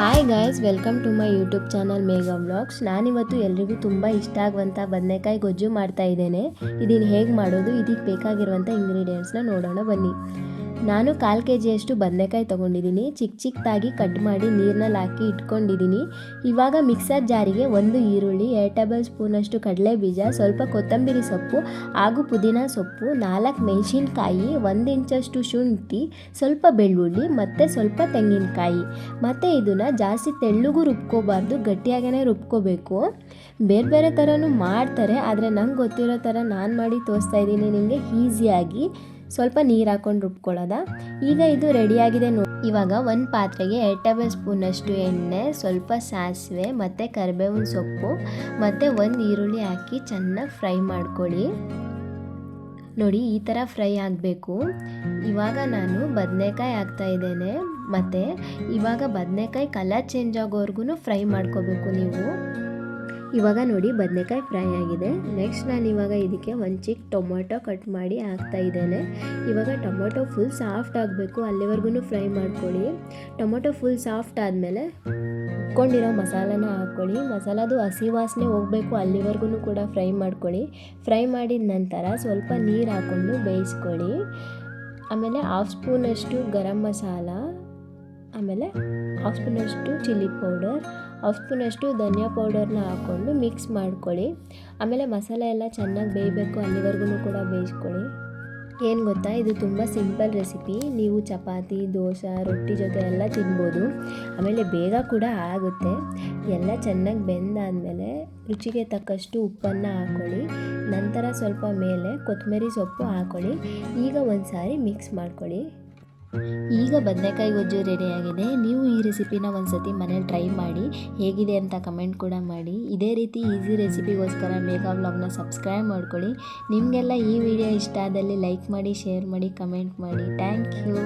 Hi guys, welcome to my YouTube channel Megha vlogs. ನಾನಿವತ್ತು ಎಲ್ರಿಗೂ ತುಂಬ ಇಷ್ಟ ಆಗುವಂಥ ಬದನೆಕಾಯಿ ಗೊಜ್ಜು ಮಾಡ್ತಾ ಇದ್ದೇನೆ. ಇದನ್ನು ಹೇಗೆ ಮಾಡೋದು, ಇದಕ್ಕೆ ಬೇಕಾಗಿರುವಂಥ ಇಂಗ್ರೀಡಿಯೆಂಟ್ಸ್ನ ನೋಡೋಣ ಬನ್ನಿ. ನಾನು 1/4 kg ಬದನೆಕಾಯಿ ತೊಗೊಂಡಿದ್ದೀನಿ. ಚಿಕ್ಕದಾಗಿ ಕಟ್ ಮಾಡಿ ನೀರಿನಲ್ಲಿ ಹಾಕಿ ಇಟ್ಕೊಂಡಿದ್ದೀನಿ. ಇವಾಗ ಮಿಕ್ಸರ್ ಜಾರಿಗೆ 1 ಈರುಳ್ಳಿ, 2 ಟೇಬಲ್ ಸ್ಪೂನಷ್ಟು ಕಡಲೆ ಬೀಜ, ಸ್ವಲ್ಪ ಕೊತ್ತಂಬರಿ ಸೊಪ್ಪು ಹಾಗೂ ಪುದೀನ ಸೊಪ್ಪು, 4 ಮೆಣಸಿನ್ಕಾಯಿ, 1 ಇಂಚಷ್ಟು ಶುಂಠಿ, ಸ್ವಲ್ಪ ಬೆಳ್ಳುಳ್ಳಿ ಮತ್ತು ಸ್ವಲ್ಪ ತೆಂಗಿನಕಾಯಿ. ಮತ್ತು ಇದನ್ನು ಜಾಸ್ತಿ ತೆಳ್ಳಗೂ ರುಬ್ಕೋಬಾರ್ದು, ಗಟ್ಟಿಯಾಗೇ ರುಬ್ಕೋಬೇಕು. ಬೇರೆ ಬೇರೆ ಥರನೂ ಮಾಡ್ತಾರೆ, ಆದರೆ ನಂಗೆ ಗೊತ್ತಿರೋ ಥರ ನಾನು ಮಾಡಿ ತೋರಿಸ್ತಾ ಇದ್ದೀನಿ ನಿಮಗೆ ಈಸಿಯಾಗಿ. ಸ್ವಲ್ಪ ನೀರು ಹಾಕ್ಕೊಂಡು ರುಬ್ಕೊಳ್ಳೋದ. ಈಗ ಇದು ರೆಡಿಯಾಗಿದೆ ನೋಡಿ. ಇವಾಗ ಒಂದು ಪಾತ್ರೆಗೆ 2 ಟೇಬಲ್ ಸ್ಪೂನಷ್ಟು ಎಣ್ಣೆ, ಸ್ವಲ್ಪ ಸಾಸಿವೆ ಮತ್ತು ಕರಿಬೇವಿನ ಸೊಪ್ಪು ಮತ್ತು 1 ಈರುಳ್ಳಿ ಹಾಕಿ ಚೆನ್ನಾಗಿ ಫ್ರೈ ಮಾಡ್ಕೊಳ್ಳಿ. ನೋಡಿ, ಈ ಥರ ಫ್ರೈ ಆಗಬೇಕು. ಇವಾಗ ನಾನು ಬದನೆಕಾಯಿ ಹಾಕ್ತಾ ಇದ್ದೇನೆ. ಮತ್ತು ಇವಾಗ ಬದನೆಕಾಯಿ ಕಲರ್ ಚೇಂಜ್ ಆಗೋವರೆಗೂ ಫ್ರೈ ಮಾಡ್ಕೋಬೇಕು ನೀವು. ಇವಾಗ ನೋಡಿ, ಬದನೆಕಾಯಿ ಫ್ರೈ ಆಗಿದೆ. ನೆಕ್ಸ್ಟ್ ನಾನು ಇವಾಗ ಇದಕ್ಕೆ ಒಂದು ಚಿಕ್ಕ ಟೊಮೊಟೊ ಕಟ್ ಮಾಡಿ ಹಾಕ್ತಾ ಇದ್ದೇನೆ. ಇವಾಗ ಟೊಮೊಟೊ ಫುಲ್ ಸಾಫ್ಟ್ ಆಗಬೇಕು, ಅಲ್ಲಿವರೆಗೂ ಫ್ರೈ ಮಾಡ್ಕೊಳ್ಳಿ. ಟೊಮೊಟೊ ಫುಲ್ ಸಾಫ್ಟ್ ಆದಮೇಲೆ ಇಟ್ಕೊಂಡಿರೋ ಮಸಾಲಾನ ಹಾಕ್ಕೊಳ್ಳಿ. ಮಸಾಲದು ಹಸಿ ವಾಸನೆ ಹೋಗಬೇಕು, ಅಲ್ಲಿವರೆಗೂ ಕೂಡ ಫ್ರೈ ಮಾಡ್ಕೊಳ್ಳಿ. ಫ್ರೈ ಮಾಡಿದ ನಂತರ ಸ್ವಲ್ಪ ನೀರು ಹಾಕ್ಕೊಂಡು ಬೇಯಿಸ್ಕೊಳ್ಳಿ. ಆಮೇಲೆ 1/2 ಸ್ಪೂನಷ್ಟು ಗರಂ ಮಸಾಲ, ಆಮೇಲೆ 1/2 ಸ್ಪೂನಷ್ಟು ಚಿಲ್ಲಿ ಪೌಡರ್, 1/2 ಸ್ಪೂನಷ್ಟು ಧನಿಯಾ ಪೌಡರ್ನ ಹಾಕ್ಕೊಂಡು ಮಿಕ್ಸ್ ಮಾಡ್ಕೊಳ್ಳಿ. ಆಮೇಲೆ ಮಸಾಲೆ ಎಲ್ಲ ಚೆನ್ನಾಗಿ ಬೇಯಬೇಕು, ಅಲ್ಲಿವರೆಗೂ ಕೂಡ ಬೇಯಿಸ್ಕೊಳ್ಳಿ. ಏನು ಗೊತ್ತಾ, ಇದು ತುಂಬ ಸಿಂಪಲ್ ರೆಸಿಪಿ. ನೀವು ಚಪಾತಿ, ದೋಸೆ, ರೊಟ್ಟಿ ಜೊತೆ ಎಲ್ಲ ತಿನ್ಬೋದು. ಆಮೇಲೆ ಬೇಗ ಕೂಡ ಆಗುತ್ತೆ. ಎಲ್ಲ ಚೆನ್ನಾಗಿ ಬೆಂದಾದಮೇಲೆ ರುಚಿಗೆ ತಕ್ಕಷ್ಟು ಉಪ್ಪನ್ನು ಹಾಕ್ಕೊಳ್ಳಿ. ನಂತರ ಸ್ವಲ್ಪ ಮೇಲೆ ಕೊತ್ತಂಬರಿ ಸೊಪ್ಪು ಹಾಕ್ಕೊಳ್ಳಿ. ಈಗ ಒಂದು ಸಾರಿ ಮಿಕ್ಸ್ ಮಾಡ್ಕೊಳ್ಳಿ. ಈಗ ಬದನೆಕಾಯಿ ಗೊಜ್ಜು ರೆಡಿಯಾಗಿದೆ. ನೀವು ಈ ರೆಸಿಪಿನ ಒಂದು ಸತಿ ಮನೇಲಿ ಟ್ರೈ ಮಾಡಿ, ಹೇಗಿದೆ ಅಂತ ಕಮೆಂಟ್ ಕೂಡ ಮಾಡಿ. ಇದೇ ರೀತಿ ಈಸಿ ರೆಸಿಪಿಗೋಸ್ಕರ ಮೇಘಾ ವ್ಲಾಗ್ನ ಸಬ್ಸ್ಕ್ರೈಬ್ ಮಾಡ್ಕೊಳ್ಳಿ. ನಿಮಗೆಲ್ಲ ಈ ವಿಡಿಯೋ ಇಷ್ಟ ಆದಲ್ಲಿ ಲೈಕ್ ಮಾಡಿ, ಶೇರ್ ಮಾಡಿ, ಕಮೆಂಟ್ ಮಾಡಿ. Thank you.